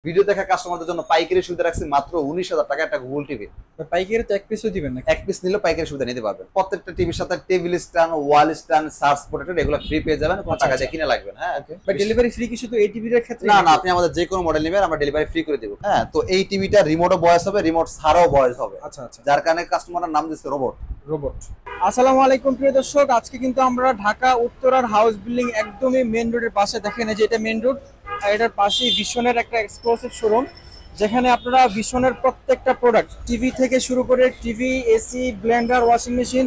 Video দেখা কাস্টমারদের জন্য পাইকারি সুবিধা রাখছি মাত্র 19,000 টাকা একটা গুগল টিভি। পাইকারি তো এক পিসও দিবেন না? এক পিস নিলে পাইকারি সুবিধা নিতে পারবেন। প্রত্যেকটা টিভির সাথে টেবিল স্ট্যান্ড, ওয়াল স্ট্যান্ড, সার্চ প্রোটেক্টর এগুলো ফ্রি পেয়ে যাবেন, কোনো টাকা দিয়ে কিনে লাগবে না। হ্যাঁ, বা ডেলিভারি ফ্রি কি শুধু এই টিভির ক্ষেত্রে? না না, আপনি আমাদের যে কোনো মডেল নেবেন আমরা ডেলিভারি ফ্রি করে দেব। হ্যাঁ, তো এই টিভিটা রিমোটও ভয়েস হবে, রিমোট ছাড়াও ভয়েস হবে। আচ্ছা আচ্ছা, যার কারণে কাস্টমারের নাম দিচ্ছে রোবট। রোবট। আসসালামু আলাইকুম প্রিয় দর্শক, আজকে কিন্তু আমরা ঢাকা উত্তরার হাউস বিল্ডিং একদমই মেন রোডের পাশে, দেখেন এই যে এটা মেন রোড, আর এটার পাশেই ভিশনের একটা এক্সক্লুসিভ শোরুম, যেখানে আপনারা ভিশনের প্রত্যেকটা প্রোডাক্ট, টিভি থেকে শুরু করে TV, AC, Blender, washing machine,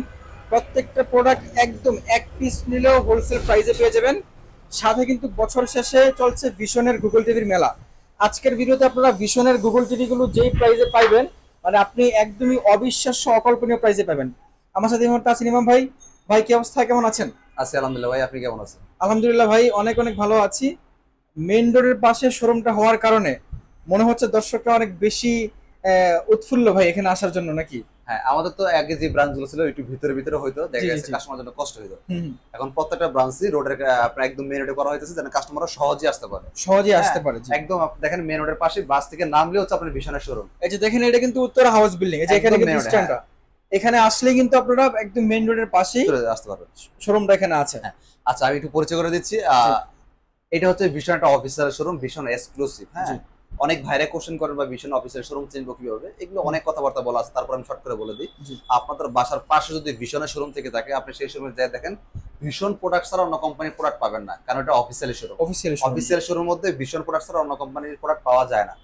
প্রত্যেকটা প্রোডাক্ট একদম এক পিস নিলেও হোলসেল প্রাইসে পেয়ে যাবেন। সাথে কিন্তু বছর শেষে চলছে ভিশনের গুগল টিভির মেলা। আজকের ভিডিওতে আপনারা ভিশনের গুগল টিভিগুলো যেই প্রাইসে পাইবেন, মানে আপনি একদমই অবিশ্বাস্য অকল্পনীয় প্রাইসে পাবেন। আমার সাথে এই মুহূর্তে আছেন ইমাম ভাই। ভাই কি অবস্থা, কেমন আছেন? আছি আলহামদুলিল্লাহ। ভাই আপনি কেমন আছেন? আলহামদুলিল্লাহ ভাই, অনেক অনেক ভালো আছি। মেইন রোডের পাশে শোরুমটা হওয়ার কারণে মনে হচ্ছে দর্শকরা অনেক বেশি উৎফুল্ল ভাই এখানে আসার জন্য, নাকি? হ্যাঁ, আমাদের তো আগে যে ব্রাঞ্চ গুলো ছিল একটু ভিতরে ভিতরে হয়তো দেখা জি, যাচ্ছে জি। কাস্টমার জন্য কষ্ট হইতো। এখন প্রত্যেকটা ব্রাঞ্চই রোডের আপনার একদম মেন রোডে করা হইতেছে যেন কাস্টমাররা সহজেই আসতে পারে। সহজেই আসতে হ্যাঁ, পারে, জি। একদম আপনি দেখেন মেন রোডের পাশে বাস থেকে নামলে হচ্ছে আপনার ভিশনের শোরুম। এই যে দেখেন, এটা কিন্তু উত্তরা হাউস বিল্ডিং, এই যে এখানে একদম কিন্তু main road, স্ট্যান্ডটা, এখানে আসলে কিন্তু আপনারা একদম মেইন রোডের পাশেই চলে আসতে পারবেন। শোরুমটা এখানে আছে। হ্যাঁ, আচ্ছা আমি একটু পরিচয় করে দিচ্ছি। এটা হচ্ছে ভীষণ একটা অফিসিয়াল শোরুম, ভীষণ এক্সক্লুসিভ। হ্যাঁ, জি। অনেক ভাইরা কোশ্চেন করেন বা ভীষণ অফিসিয়াল শোরুম চিনবো কিভাবে, এগুলো অনেক কথাবার্তা বলা আছে, তারপর আমি শর্ট করে বলে দিই। জি। আপনাদের বাসার পাশে যদি ভীষণের শোরুম থেকে থাকে আপনি সেই শোরুমে যাই দেখেন, ভীষণ প্রোডাক্ট ছাড়া অন্য কোম্পানির প্রোডাক্ট পাবেন না, কারণ এটা officially showroom. Official official showroom মধ্যে ভীষণ প্রোডাক্ট ছাড়া অন্য কোম্পানির প্রোডাক্ট পাওয়া যায় না।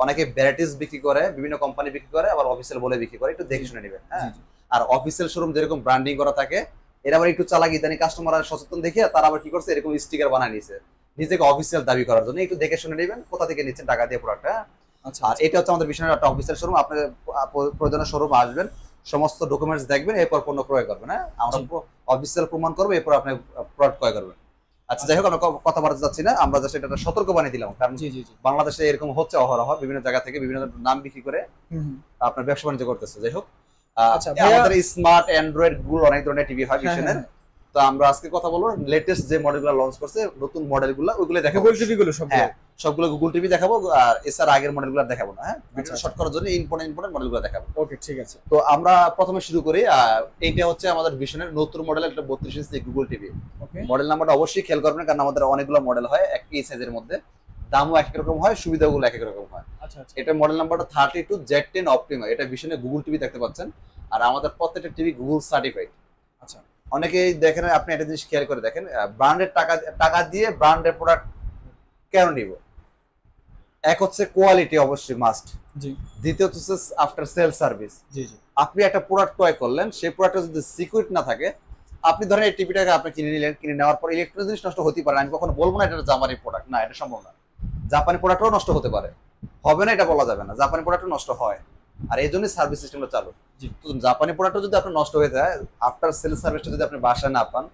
অনেকে ভ্যারাইটিস বিক্রি করে, বিভিন্ন কোম্পানি বিক্রি করে, আবার অফিসিয়াল বলে বিক্রি করে, একটু দেখে শুনে নেবেন। হ্যাঁ, আর অফিসিয়াল শোরুম যেরকম ব্র্যান্ডিং করা থাকে, এরা আবার একটু চালাকি, ইদানি কাস্টমার সচেতন দেখে তারা আবার কি করছে, এরকম স্টিকার বানায় নিছে নিজেকে অফিসিয়াল দাবি করার জন্য। একটু দেখে শুনে নেবেন কোথা থেকে নিচ্ছেন টাকা দিয়ে প্রোডাক্টটা। আচ্ছা, আর এটা হচ্ছে আমাদের ভীষণ একটা অফিসিয়াল শোরুম। আপনার প্রয়োজনীয় শোরুম আসবেন, সমস্ত ডকুমেন্টস দেখবেন, এরপর পণ্য ক্রয় করবেন। হ্যাঁ, আমরা অফিসিয়াল প্রমাণ করবো, এরপর আপনি প্রোডাক্ট ক্রয় করবেন। আচ্ছা, যাই হোক আমরা কথা বাড়াতে যাচ্ছি না, আমরা জাস্ট এটা সতর্ক বানিয়ে দিলাম, কারণ জি জি জি। বাংলাদেশে এরকম হচ্ছে অহরহ, বিভিন্ন জায়গা থেকে বিভিন্ন নাম বিক্রি করে আপনার ব্যবসা বাণিজ্য করতেছে। যাই হোক, আচ্ছা ভাইয়া, আমাদের স্মার্ট অ্যান্ড্রয়েড গুলো অনেক ধরনের টিভি হয় হ্যাঁ, ভীষণের। হ্যাঁ, তো আমরা আজকে কথা বলবো লেটেস্ট যে মডেলগুলো লঞ্চ করছে, নতুন মডেলগুলো, ওইগুলো দেখাবো। গুগল টিভি গুলো সব। হ্যাঁ, সবগুলো গুগল টিভি দেখাবো, আর এছাড়া আগের মডেলগুলো দেখাবো না। হ্যাঁ, ভিডিও আচ্ছা, শর্ট করার জন্য ইম্পর্টেন্ট মডেলগুলো দেখাবো। ওকে, ঠিক আছে। তো আমরা প্রথমে শুরু করি। এইটা হচ্ছে আমাদের ভিশনের নতুন মডেল, একটা 32 ইঞ্চি গুগল টিভি। ওকে, মডেল নাম্বারটা অবশ্যই খেয়াল করবেন, কারণ আমাদের অনেকগুলো মডেল হয় একই সাইজের মধ্যে, দামও এক এক রকম হয়, সুবিধাগুলো এক এক রকম হয়। আচ্ছা আচ্ছা, এটা মডেল নাম্বারটা 32 Z10 অপটিমা। এটা ভিশনের গুগল টিভি দেখতে পাচ্ছেন, আর আমাদের প্রত্যেকটা টিভি গুগল সার্টিফাইড। আচ্ছা। অনেকেই দেখেন, আপনি একটা জিনিস খেয়াল করে দেখেন, ব্র্যান্ডের টাকা দিয়ে ব্র্যান্ডের প্রোডাক্ট কেন নিব? এক হচ্ছে কোয়ালিটি অবশ্যই মাস্ট, জি দ্বিতীয়ত হচ্ছে আফটার সেল সার্ভিস। জি জি। আপনি একটা প্রোডাক্ট ক্রয় করলেন, সেই প্রোডাক্টটা যদি সিকিউর না থাকে, আপনি ধরেন এই টিভিটাকে আপনি কিনে নিলেন, কিনে নেওয়ার পর ইলেকট্রনিক জিনিস নষ্ট হতে পারে। আমি কখনো বলবো না এটা জাপানি প্রোডাক্ট, না, এটা সম্ভব না। জাপানি প্রোডাক্টও নষ্ট হতে পারে, হবে না এটা বলা যাবে না, জাপানি প্রোডাক্টও নষ্ট হয়, আর এই জন্যই সার্ভিস সিস্টেমটা চালু। জি। তো জাপানি প্রোডাক্টও যদি আপনার নষ্ট হয়ে যায়, আফটার সেল সার্ভিসটা যদি আপনি বাসায় না পান,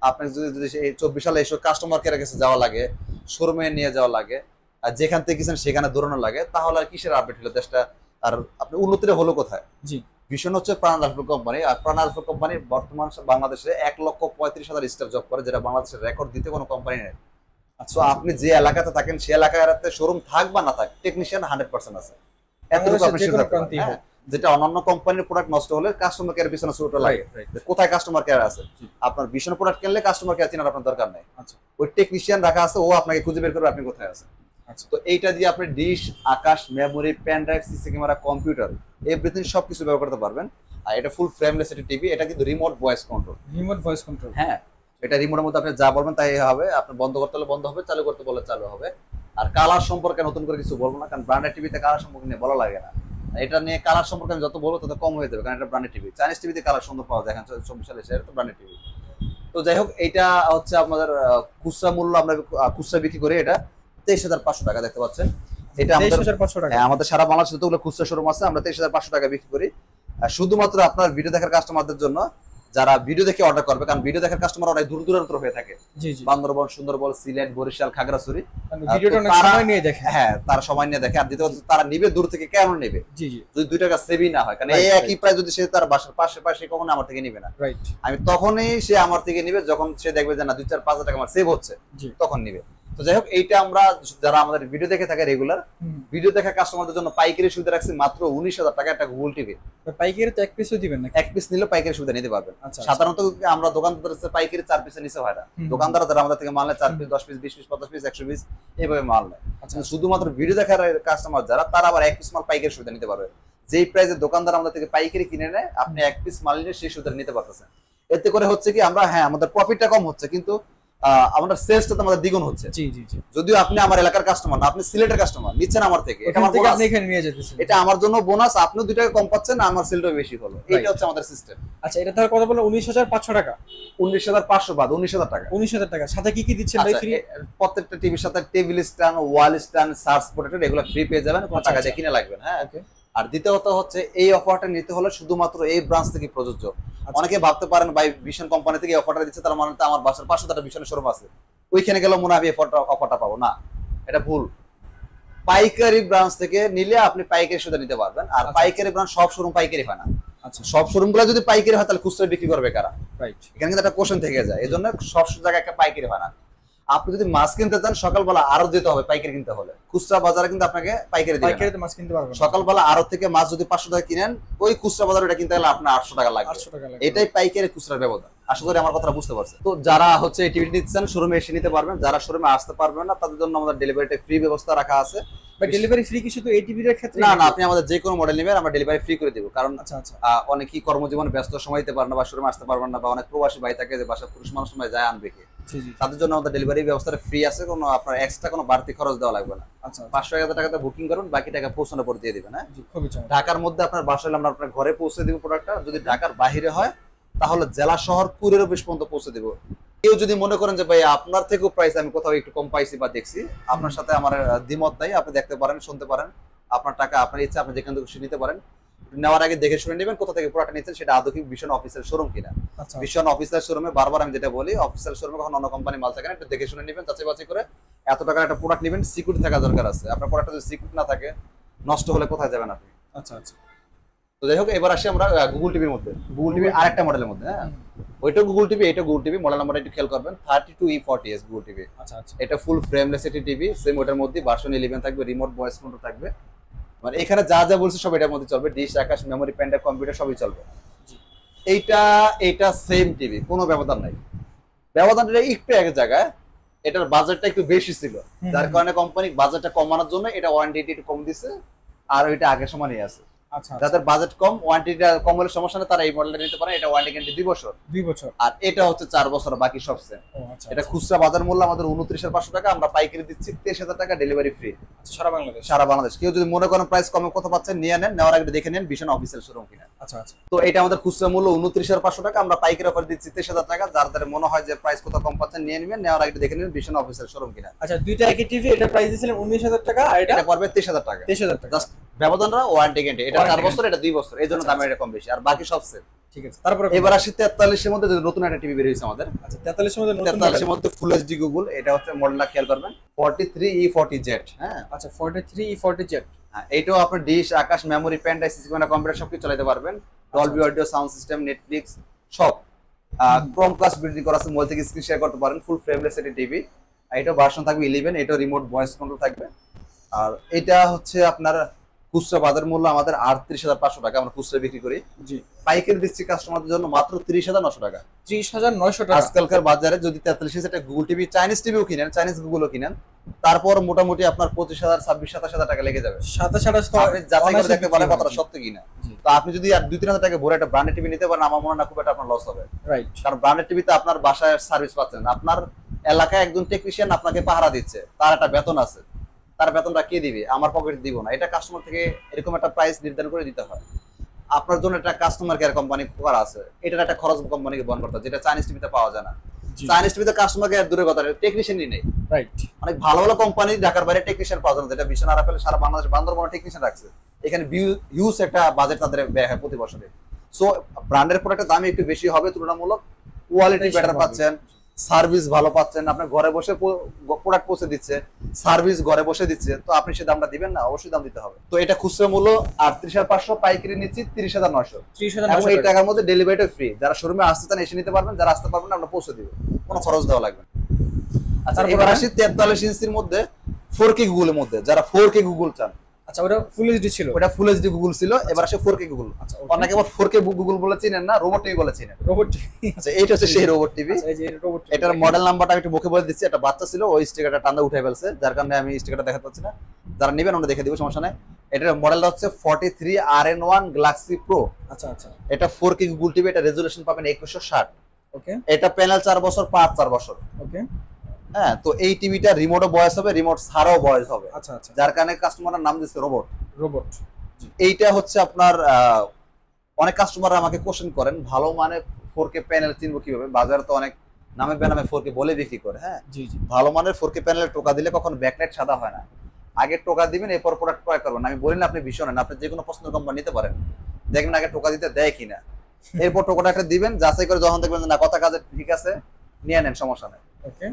আপনার যদি এই 24 সালে এসে কাস্টমার কেয়ারের কাছে যাওয়া লাগে, শোরুমে নিয়ে যাওয়া লাগে, আর যেখান থেকে গেছেন সেখানে দৌড়ানো লাগে, তাহলে আর কিসের আপডেট হলো দেশটা, আর আপনি উন্নতিটা হলো কোথায়? জি। ভীষণ হচ্ছে প্রাণ আলফা কোম্পানি, আর প্রাণ আলফা কোম্পানি বর্তমান বাংলাদেশে 1,35,000 স্টাফ জব করে, যেটা বাংলাদেশের রেকর্ড দিতে কোনো কোম্পানি নেই। আচ্ছা, তো আপনি যে এলাকাতে থাকেন সেই এলাকাতে শোরুম থাক বা না থাক, টেকনিশিয়ান 100% আছে, এতটুকু আপনি যে sure কোনো রাখতে পারেন। প্রান্তেই হ্যাঁ, হোক। যেটা অন্যান্য কোম্পানির প্রোডাক্ট নষ্ট হলে কাস্টমার কেয়ার পিছনে ছুটে লাগে, যে কোথায় কাস্টমার কেয়ার আছে। জি। আপনার ভীষণ প্রোডাক্ট কিনলে কাস্টমার কেয়ার চেনার আপনার দরকার নেই, আচ্ছা ওই টেকনিশিয়ান রাখা আছে, ও আপনাকে খুঁজে বের করবে আপনি কোথায় আছেন। আচ্ছা। তো এইটা দিয়ে আপনি dish, Akash, memory, pen drive, CC camera, computer, everything সবকিছু ব্যবহার করতে পারবেন। আর এটা ফুল ফ্রেমলেস একটা টিভি, এটা কিন্তু remote voice control. Remote voice control. হ্যাঁ, এটা রিমোটের মধ্যে আপনি যা বলবেন তাই হবে, আপনি বন্ধ করতে হলে বন্ধ হবে, চালু করতে বলে চালু হবে। আর কালার সম্পর্কে নতুন করে কিছু বলবো না, কারণ ব্র্যান্ডেড টিভিতে কালার সম্পর্কে নিয়ে বলা লাগে না। এটা নিয়ে কালার সম্পর্কে আমি যত বলবো তত কম হয়ে যাবে, কারণ এটা ব্র্যান্ডেড টিভি। চাইনিজ টিভিতে কালার সুন্দর পাওয়া যায়, এখন 24 সালে এসে তো ব্র্যান্ডেড টিভি। তো যাই হোক, এইটা হচ্ছে আমাদের খুচরা মূল্য, আমরা খুচরা বিক্রি করি এটা 23,500 টাকা, দেখতে পাচ্ছেন। এটা আমাদের 23,500 টাকা। আমাদের সারা বাংলাদেশে যতগুলো খুচরা শোরুম আছে, আমরা 23,500 টাকা বিক্রি করি। আর শুধুমাত্র আপনার ভিডিও দেখার কাস্টমারদের জন্য, যারা ভিডিও দেখে অর্ডার করবে, কারণ ভিডিও দেখার কাস্টমার অনেক দূর দূরান্ত হয়ে থাকে, জি জি। বান্দরবন, সুন্দরবন, সিলেট, বরিশাল, খাগড়াছড়ি। ভিডিওটা অনেক তারা- সময় নিয়ে দেখে। হ্যাঁ, তারা সময় নিয়ে দেখে। আর দ্বিতীয়ত তারা নিবে দূর থেকে, কেন নেবে জি জি। যদি 2 টাকা সেভই না হয়, কারণ এই Right, একই প্রাইস যদি সে তার বাসার পাশে পাশে, কখনো আমার থেকে নিবে না। রাইট। আমি তখনই সে আমার থেকে নিবে যখন সে দেখবে যে না 2-4-5 টাকা আমার সেভ হচ্ছে, জি। তখন নিবে। তো যাই হোক, এইটা আমরা যারা আমাদের ভিডিও দেখে থাকে রেগুলার, ভিডিও দেখা কাস্টমারদের জন্য পাইকারি সুবিধা রাখছি মাত্র 19,000 টাকা একটা গুগল টিভি। পাইকারি তো এক পিসও দিবেন না? এক পিস নিলে পাইকারি সুবিধা নিতে পারবেন। আচ্ছা, সাধারণত আমরা দোকানদার পাইকারি 4 পিসের নিচে হয় না। দোকানদার যারা আমাদের থেকে মাল নেয় 4 piece, 10 piece, 20 piece, 50 piece, 100 piece এইভাবে মাল নেয়। শুধুমাত্র ভিডিও দেখার কাস্টমার যারা, তারা আবার এক পিস মাল পাইকারি সুবিধা নিতে পারবে। যেই প্রাইসে দোকানদার আমাদের থেকে পাইকারি কিনে নেয়, আপনি এক পিস মাল নিলে সেই সুবিধা নিতে পারতেছেন। এতে করে হচ্ছে কি, আমরা আমাদের প্রফিটটা কম হচ্ছে, কিন্তু আমাদের সেলসটা তো আমাদের দ্বিগুণ হচ্ছে। জি জি জি। যদিও আপনি আমার এলাকার কাস্টমার না, আপনি সিলেটের কাস্টমার, নিচ্ছেন আমার থেকে, এটা আমার বোনাস, আপনি এখানে নিয়ে যেতেছেন, এটা আমার জন্য বোনাস। আপনিও 2 টাকা কম পাচ্ছেন, আমার সেলটা বেশি হলো। এটা হচ্ছে আমাদের সিস্টেম। আচ্ছা, এটা তার কথা বললেন 19,500 টাকা। 19,500 বাদ 19,000 টাকা। 19,000 টাকা সাথে কি কি দিচ্ছেন ভাই ফ্রি? প্রত্যেকটা টিভির সাথে টেবিল স্ট্যান্ড, ওয়াল স্ট্যান্ড, সার্চ প্রোটেক্টর এগুলো ফ্রি পেয়ে যাবেন, কোনো টাকা দিয়ে কিনে লাগবে না। হ্যাঁ, আর দ্বিতীয়ত হচ্ছে এই অফারটা নিতে হলে শুধুমাত্র এই ব্রাঞ্চ থেকে প্রযোজ্য। অনেকে ভাবতে পারেন ভাই ভিশন কোম্পানি থেকে অফারটা দিচ্ছে, তার মানে তো আমার বাসার 500টা ভিশনের শোরুম আছে, ওইখানে গেলে মনে হয় আমি অফারটা পাবো না। এটা ভুল। পাইকারি ব্রাঞ্চ থেকে নিলে আপনি পাইকারি সুবিধা নিতে পারবেন। আর পাইকারি ব্রাঞ্চ সব শোরুম পাইকারি হয় না। আচ্ছা, সব শোরুমগুলো যদি পাইকারি হয় তাহলে খুচরা বিক্রি করবে কারা? রাইট, এখানে কিন্তু একটা কোশ্চেন থেকে যায়। এজন্য সব জায়গায় একটা পাইকারি হয় না। আপনি যদি মাছ কিনতে চান সকালবেলা আড়ত যেতে হবে পাইকারি কিনতে হলে। খুচরা বাজারে কিন্তু আপনাকে পাইকারি দিবে না। পাইকারিতে মাছ কিনতে পারবেন না। সকালবেলা আড়ত থেকে মাছ যদি 500 টাকা কিনেন, ওই খুচরা বাজারে এটা কিনতে গেলে আপনার 800 টাকা লাগবে। 800 টাকা লাগবে। এটাই পাইকারি খুচরা ব্যবধান। আশা করি আমার কথাটা বুঝতে পারছেন। তো যারা হচ্ছে এই টিভি নিচ্ছেন শোরুমে এসে নিতে পারবেন, যারা শোরুমে আসতে পারবেন না তাদের জন্য আমাদের ডেলিভারিতে ফ্রি ব্যবস্থা রাখা আছে। বা ডেলিভারি ফ্রি কি শুধু এই টিভির ক্ষেত্রে? না না, আপনি আমাদের যে কোনো মডেল নেবেন আমরা ডেলিভারি ফ্রি করে দেব। কারণ অনেকেই কর্মজীবনে ব্যস্ত, সময় দিতে পারেন না বা শোরুমে আসতে পারবেন না, বা অনেক প্রবাসী ভাই থাকে যে বাসা পুরুষ মানুষ সময় যায় আনবে কে, তাদের জন্য আমাদের ডেলিভারি ব্যবস্থাটা ফ্রি আছে। কোনো আপনার এক্সট্রা কোনো বাড়তি খরচ দেওয়া লাগবে না। আচ্ছা, 500-1000 টাকাতে বুকিং করুন, বাকি টাকা পৌঁছানোর পর দিয়ে দিবেন। হ্যাঁ, ঢাকার মধ্যে আপনার বাসা হলে আমরা আপনার ঘরে পৌঁছে দিব প্রোডাক্টটা। যদি ঢাকার বাইরে হয় তাহলে জেলা শহর কুরিয়ার অফিস পর্যন্ত পৌঁছে দেব। কেউ যদি মনে করেন যে ভাই আপনার থেকেও প্রাইস আমি কোথাও একটু কম পাইছি বা দেখছি, আপনার সাথে আমার দ্বিমত নাই, আপনি দেখতে পারেন, শুনতে পারেন, আপনার টাকা আপনার ইচ্ছা, আপনি যেখান থেকে নিতে পারেন। নেওয়ার আগে দেখে শুনে নেবেন কোথা থেকে প্রোডাক্ট নিচ্ছেন, সেটা আদৌ কি ভীষণ অফিসিয়াল শোরুম কিনা। ভীষণ অফিসিয়াল শোরুমে বারবার আমি যেটা বলি, অফিসিয়াল শোরুমে কখন অন্য কোম্পানি মাল থাকে না, একটু দেখে শুনে নেবেন, যাচাই বাছাই করে। এত টাকার একটা প্রোডাক্ট নেবেন, সিকিউরিটি থাকা দরকার আছে। আপনার প্রোডাক্টটা যদি সিকিউরিটি না থাকে, নষ্ট হলে কোথায় যাবেন আপনি? আচ্ছা আচ্ছা। তো যাই হোক, এবার আসি আমরা গুগল টিভির মধ্যে। গুগল টিভি আরেকটা মডেলের মধ্যে। হ্যাঁ, ওইটা গুগল টিভি, এটা গুগল টিভি। মডেল নাম্বারটা একটু খেয়াল করবেন, 32E40s গুগল টিভি। আচ্ছা আচ্ছা। এটা ফুল ফ্রেমলেস একটি টিভি, সেম ওটার মধ্যে ভার্সন 11 থাকবে, রিমোট ভয়েস কন্ট্রোল থাকবে। মানে এখানে যা যা বলছি সব এটার মধ্যে চলবে, dish, Akash, memory, pen drive, computer সবই চলবে। এইটা সেম টিভি, কোনো ব্যবধান নাই। ব্যবধানটা একটু এক জায়গায়, এটার বাজেটটা একটু বেশি ছিল, যার কারণে কোম্পানি বাজেটটা কমানোর জন্য এটা ওয়ারেন্টি একটু কম দিছে, আর ওইটা আগে সমানই আছে। যাদের বাজেট কম, ওয়ারেন্টিটা কম হলে সমস্যা নেই, তারা এই মডেলটা নিতে পারে। এটা ওয়ারেন্টি গ্যারান্টি 2 বছর। 2 বছর। আর এটা হচ্ছে 4 বছর, বাকি সব সেম। এটা খুচরা বাজার মূল্য আমাদের 29,500 টাকা, আমরা পাইকারি দিচ্ছি 23,000 টাকা, ডেলিভারি ফ্রি সারা বাংলাদেশ। সারা বাংলাদেশ। কেউ যদি মনে করেন প্রাইস কমে কত পাচ্ছেন নিয়ে নেন, নেওয়ার আগে দেখে নেন ভীষণ অফিসিয়াল শোরুম কিনা। আচ্ছা আচ্ছা। তো এটা আমাদের খুচরা মূল্য 29,500 টাকা, আমরা পাইকারি অফার দিচ্ছি 23,000 টাকা। যাদের মনে হয় যে প্রাইস কত কম পাচ্ছেন নিয়ে নেবেন, নেওয়ার আগে দেখে নেন ভীষণ অফিসিয়াল শোরুম কিনা। আচ্ছা, দুইটা একই টিভি, এটা প্রাইস দিয়েছিলেন 19,000 টাকা, আর এটা পড়বে 23,000 টাকা। 23,000 টাকা। জাস্ট ব্যবধানটা ওয়ারেন্টি গ্যারান্টি, এটা 4 বছর, এটা 2 বছর, এই জন্য দামের এটা কম বেশি, আর বাকি সব সেম। ঠিক আছে। তারপর এবার আসি 43 এর মধ্যে নতুন একটা টিভি বের হয়েছে আমাদের। আচ্ছা, 43 এর মধ্যে 43 এর মধ্যে ফুল এইচডি গুগল। এটা হচ্ছে মডেলটা খেয়াল করবেন, 43E40Z। হ্যাঁ, আচ্ছা, 43E40Z। হ্যাঁ, এটাও আপনার dish, Akash, memory, pen drive, CC camera, computer সবকিছু চালাতে পারবেন। Dolby audio, sound system, Netflix সব। ক্রোমকাস্ট বিল্ডিং করা আছে, মোবাইল থেকে স্ক্রিন শেয়ার করতে পারেন। ফুল ফ্রেমলেস একটা টিভি। এটা ভার্সন থাকবে 11, এটা রিমোট ভয়েস কন্ট্রোল থাকবে। আর এটা হচ্ছে আপনার খুচরা বাজার মূল্য আমাদের 38,500 টাকা, আমরা খুচরা বিক্রি করি। জি, পাইকারি দিচ্ছি কাস্টমারদের জন্য মাত্র 30,900 টাকা। 30,900 টাকা। আজকালকার বাজারে যদি 43 ইঞ্চি একটা গুগল টিভি, চাইনিজ টিভিও কিনেন, চাইনিজ গুগলও কিনেন, তারপর মোটামুটি আপনার 25,000, 26,000-27,000 টাকা লেগে যাবে। 27,000 তো আপনি যাচাই করে দেখতে পারেন কথাটা সত্য কিনা। তো আপনি যদি আর 2-3,000 টাকা ভরে একটা ব্র্যান্ডেড টিভি নিতে পারেন, আমার মনে হয় না খুব একটা আপনার লস হবে। রাইট, কারণ ব্র্যান্ডেড টিভিতে আপনার বাসায় সার্ভিস পাচ্ছেন, আপনার এলাকায় একজন টেকনিশিয়ান আপনাকে পাহারা দিচ্ছে, তার একটা বেতন আছে, তার বেতনটা কে দিবে? আমার পকেটে দিব না। এটা কাস্টমার থেকে এরকম একটা প্রাইস নির্ধারণ করে দিতে হয়। আপনার জন্য একটা কাস্টমার কেয়ার কোম্পানি করা আছে, এটার একটা খরচ কোম্পানিকে বহন করতে হয়, যেটা চাইনিজ টিভিতে পাওয়া যায় না। চাইনিজ টিভিতে কাস্টমার কেয়ার দূরের কথা, টেকনিশিয়ানই নেই। রাইট, অনেক ভালো ভালো কোম্পানি ঢাকার বাইরে টেকনিশিয়ান পাওয়া যায় না, যেটা ভীষণ আরাফেল সারা বাংলাদেশ বান্দরবনে টেকনিশিয়ান রাখছে। এখানে হিউজ একটা বাজেট তাদের ব্যয় হয় প্রতি বছরে। সো ব্র্যান্ডের প্রোডাক্টের দাম একটু বেশি হবে তুলনামূলক, কোয়ালিটি বেটার পাচ্ছেন, সার্ভিস ভালো পাচ্ছেন, আপনার ঘরে বসে প্রোডাক্ট পৌঁছে দিচ্ছে, সার্ভিস ঘরে বসে দিচ্ছে, তো আপনি সে দামটা দিবেন না? অবশ্যই দাম দিতে হবে। তো এটা খুচরা মূল্য 38,500, পাইকারি নিচ্ছি 30,900। এবং এই টাকার মধ্যে ডেলিভারিটা ফ্রি। যারা শোরুমে আসতে চান এসে নিতে পারবেন, যারা আসতে পারবেন না আমরা পৌঁছে দিব, কোনো খরচ দেওয়া লাগবে না। আচ্ছা তারপরে? এবার আসি 43 ইঞ্চির মধ্যে 4K গুগলের মধ্যে, যারা 4K গুগল চান। আচ্ছা ওটা ফুল এইচডি ছিল। ওটা ফুল এইচডি গুগল ছিল, এবার আসে 4K গুগল। আচ্ছা অনেকে আবার 4K গুগল বলে চিনেন না, রোবট টিভি বলে চিনেন। রোবট। আচ্ছা এইটা হচ্ছে সেই রোবট টিভি। আচ্ছা এই যে রোবট। এটার মডেল নাম্বারটা আমি একটু মুখে বলে দিচ্ছি। একটা বাচ্চা ছিল, ওই স্টিকারটা টান্দা উঠে ফেলছে, যার কারণে আমি স্টিকারটা দেখাতে পাচ্ছি না। যারা নেবেন আমরা দেখে দিব, সমস্যা নাই। এটার মডেলটা হচ্ছে 43RN1 গ্যালাক্সি প্রো। আচ্ছা আচ্ছা এটা 4K গুগল টিভি, এটা রেজুলেশন পাবেন 2160। ওকে এটা প্যানেল 4 বছর, পাঁচ 4 বছর। ওকে হ্যাঁ, তো এই টিভিটা রিমোটও ভয়েস হবে, রিমোট ছাড়াও ভয়েস হবে, আচ্ছা আচ্ছা যার কারণে কাস্টমারের নাম দিচ্ছে রোবট। রোবট। এইটা হচ্ছে আপনার অনেক কাস্টমার আমাকে কোশ্চেন করেন, ভালো মানে 4K প্যানেল চিনবো কিভাবে? বাজারে তো অনেক নামে বেনামে 4K বলে বিক্রি করে। হ্যাঁ, জি জি ভালো মানের 4K প্যানেলে টোকা দিলে কখনো ব্যাকলাইট সাদা হয় না। আগে টোকা দিবেন, এরপর প্রোডাক্ট ক্রয় করবেন। আমি বলি না আপনি ভীষণ না, আপনি যে কোনো পছন্দের কোম্পানি নিতে পারেন, দেখবেন আগে টোকা দিতে দেয় কিনা, এরপর টোকাটা একটা দিবেন, যাচাই করে যখন দেখবেন যে না কথা কাজে ঠিক আছে, নিয়ে নেন, সমস্যা নেই। ওকে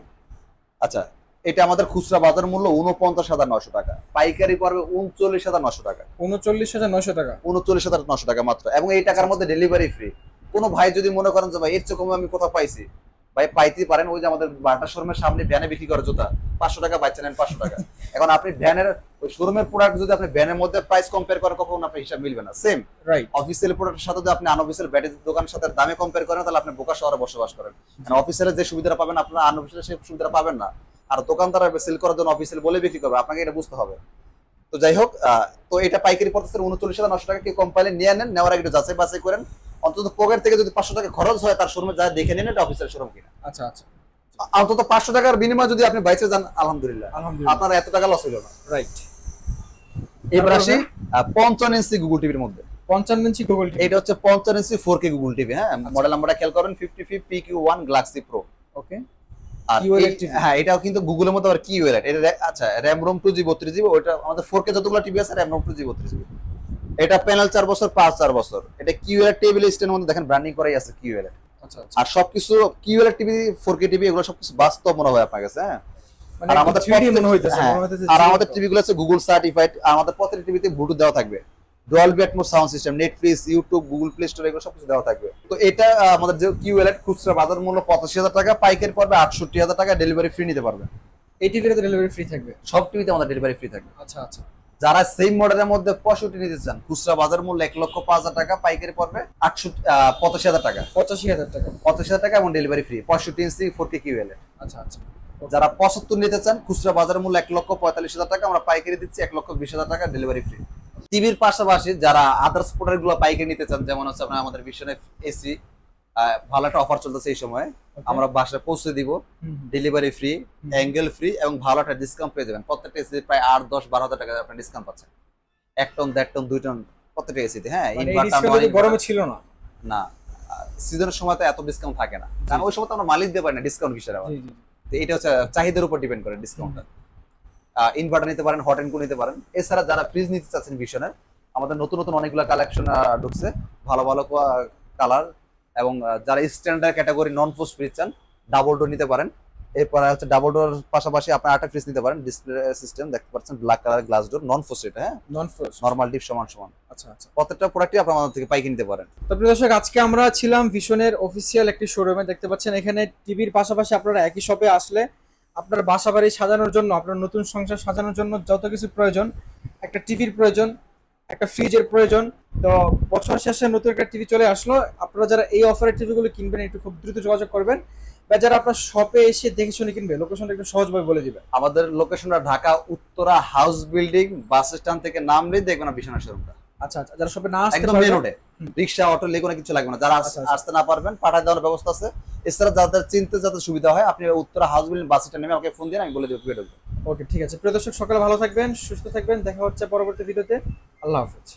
আচ্ছা, এটা আমাদের খুচরা বাজার মূল্য 49,900 টাকা, পাইকারি পড়বে 39,900 টাকা। 39,900 টাকা। 39,900 টাকা মাত্র, এবং এই টাকার মধ্যে ডেলিভারি ফ্রি। কোনো ভাই যদি মনে করেন যে ভাই এর চেয়ে কমে আমি কোথাও পাইছি, ভাই পাইতেই পারেন। ওই যে আমাদের বাটা শোরুমের সামনে ভ্যানে বিক্রি করে জুতা 500 টাকা, বাচ্চা নেন 500 টাকা। এখন আপনি ভ্যানের ওই শোরুমের প্রোডাক্ট যদি আপনি ভ্যানের মধ্যে প্রাইস কম্পেয়ার করেন, কখনো আপনার হিসাব মিলবে না। Same right. অফিসিয়াল প্রোডাক্টের সাথে যদি আপনি আনঅফিসিয়াল ব্যাটারি দোকানের সাথে দামে কম্পেয়ার করেন, তাহলে আপনি বোকা শহরে বসবাস করেন। অফিসিয়ালে যে সুবিধাটা পাবেন আপনারা আনঅফিসিয়ালে সেই সুবিধাটা পাবেন না। আর দোকানদার সেল করার জন্য অফিসিয়াল বলে বিক্রি করবে, আপনাকে এটা বুঝতে হবে। তো যাই হোক, তো এটা পাইকারি পড়তেছে 39,900 টাকা। কেউ কোম্পানি নিয়ে নেন, নেওয়ার আগে একটু যাচাই বাছাই করেন। অন্তত পকেট থেকে যদি 500 টাকা খরচ হয়, তার শোরুমে যা দেখে নিন এটা অফিসিয়াল শোরুম কিনা। আচ্ছা আচ্ছা অন্তত 500 টাকার বিনিময়ে যদি আপনি বাইচে যান, আলহামদুলিল্লাহ, আলহামদুলিল্লাহ। আপনার এত টাকা লস হইল না। রাইট। এবার আসি 55 ইঞ্চি গুগল টিভির মধ্যে। 55 ইঞ্চি গুগল টিভি। এটা হচ্ছে 55 ইঞ্চি 4K গুগল টিভি। হ্যাঁ, মডেল নাম্বারটা খেয়াল করেন 55PQ1 গ্যালাক্সি প্রো। ওকে আর QLED TV। হ্যাঁ, এটাও কিন্তু গুগলের মধ্যে আবার QLED। এটা আচ্ছা, RAM ROM 2GB 32GB। ওটা আমাদের 4K যতগুলো টিভি আছে RAM ROM 2GB 32GB। এটা প্যানেল 4 বছর, পাঁচ 4 বছর। এটা QLED টেবিল স্ট্যান্ডের মধ্যে দেখেন ব্র্যান্ডিং করাই আছে QLED। আচ্ছা আচ্ছা আর সবকিছু QLED টিভি, 4K টিভি, এগুলো সবকিছু বাস্তব মনে হয় আপনার কাছে। হ্যাঁ, মানে আর আমাদের 3D মনে হইতেছে, হ্যাঁ, মনে হইতেছে আর 3D আমাদের টিভি গুলো আছে গুগল সার্টিফাইড। আমাদের প্রত্যেকটা টিভিতে ব্লুটুথ দেওয়া থাকবে, Dolby Atmos sound system, Netflix, YouTube, Google play store, এগুলো সবকিছু দেওয়া থাকবে। তো এটা আমাদের যে QLED খুচরা বাজার মূল্য 85,000 টাকা, পাইকারি পড়বে 68,000 টাকা, ডেলিভারি ফ্রি নিতে পারবে। এই টিভিতে ডেলিভারি ফ্রি থাকবে। সব টিভিতে আমাদের ডেলিভারি ফ্রি থাকবে। আচ্ছা আচ্ছা যারা সেম মডেলের মধ্যে 65 নিতে চান, খুচরা বাজার মূল্য 1,05,000 টাকা, পাইকারি পড়বে 85,000 টাকা, 85,000 টাকা। 85,000 টাকা, এবং ডেলিভারি ফ্রি। 65 ইঞ্চি 4K QLED। আচ্ছা আচ্ছা যারা 75 নিতে চান, খুচরা বাজার মূল্য 1,45,000 টাকা, আমরা পাইকারি দিচ্ছি 1,20,000 টাকা, ডেলিভারি ফ্রি। টিভির পাশাপাশি যারা আদার্স প্রোডাক্ট গুলো পাইকারি নিতে চান, যেমন হচ্ছে আপনার আমাদের বিশ্বনে এসি, ভালো একটা অফার চলতেছে এই সময়, আমরা বাসায় পৌঁছে দিব, ডেলিভারি ফ্রি, অ্যাঙ্গেল ফ্রি, এবং ভালো একটা ডিসকাউন্ট পেয়ে যাবেন। প্রত্যেকটা এসি প্রায় 8, 10, 12,000 টাকা আপনি ডিসকাউন্ট পাচ্ছেন। 1 টন, 1.5 টন, 2 টন প্রত্যেকটা এসিতে। হ্যাঁ, মানে এই ইনভার্টার ডিসকাউন্ট গরমে ছিল না। না, সিজনের সময় তো এত ডিসকাউন্ট থাকে না, কারণ ওই সময় তো আমরা মালিক দিতে পারি না ডিসকাউন্ট কিসের আবার। জি জি তো এটা হচ্ছে চাহিদার উপর ডিপেন্ড করে ডিসকাউন্টটা। ইনভার্টার নিতে পারেন, হট এন্ড কুল নিতে পারেন। এছাড়া যারা ফ্রিজ নিতে চাচ্ছেন ভিশনের, আমাদের নতুন নতুন অনেকগুলো কালেকশন ঢুকছে, ভালো ভালো কালার, এবং যারা স্ট্যান্ডার্ড ক্যাটাগরি নন পোস্ট ফ্রিজ চান, ডাবল ডোর নিতে পারেন। এরপরে হচ্ছে ডাবল ডোর পাশাপাশি আপনার একটা ফ্রিজ নিতে পারেন, ডিসপ্লে সিস্টেম দেখতে পাচ্ছেন, ব্ল্যাক কালার গ্লাস ডোর, নন পোস্ট। এটা হ্যাঁ, নন ফ্রোস্ট। নরমাল ডিপ সমান সমান। আচ্ছা আচ্ছা প্রত্যেকটা প্রোডাক্টই আপনি আমাদের থেকে পাইকারি নিতে পারেন। তো প্রিয় দর্শক, আজকে আমরা ছিলাম ভিশনের অফিসিয়াল একটি শোরুমে। দেখতে পাচ্ছেন এখানে টিভির পাশাপাশি আপনারা একই শপে আসলে আপনার বাসা বাড়ি সাজানোর জন্য, আপনার নতুন সংসার সাজানোর জন্য যত কিছু প্রয়োজন, একটা টিভির প্রয়োজন, একটা ফ্রিজের প্রয়োজন। তো বছর শেষে নতুন একটা টিভি চলে আসলো। আপনারা যারা এই অফারের টিভিগুলো কিনবেন, একটু খুব দ্রুত যোগাযোগ করবেন, বা যারা আপনার শপে এসে দেখে শুনে কিনবে, লোকেশনটা একটু সহজভাবে বলে দিবেন। আমাদের লোকেশনটা Dhaka Uttara house building, bus stand থেকে নামলেই দেখবেন না বিছানা শোরুমটা। আচ্ছা আচ্ছা, যারা শপে না আসতে একদম মেন পারবেন, রোডে, রিকশা, অটো, লেগুনা কিছু লাগবে না। যারা আচ্ছা, আচ্ছা। আসতে না পারবেন, পাঠায় দেওয়ার ব্যবস্থা আছে। এছাড়া যাদের চিনতে যাতে সুবিধা হয়, আপনি Uttara house building bus stand নেমে আমাকে ফোন দিন, আমি বলে দেবো পেয়ে দেবো। ওকে ঠিক আছে। প্রিয় দর্শক, সকালে ভালো থাকবেন, সুস্থ থাকবেন। দেখা হচ্ছে পরবর্তী ভিডিওতে। আল্লাহ হাফেজ।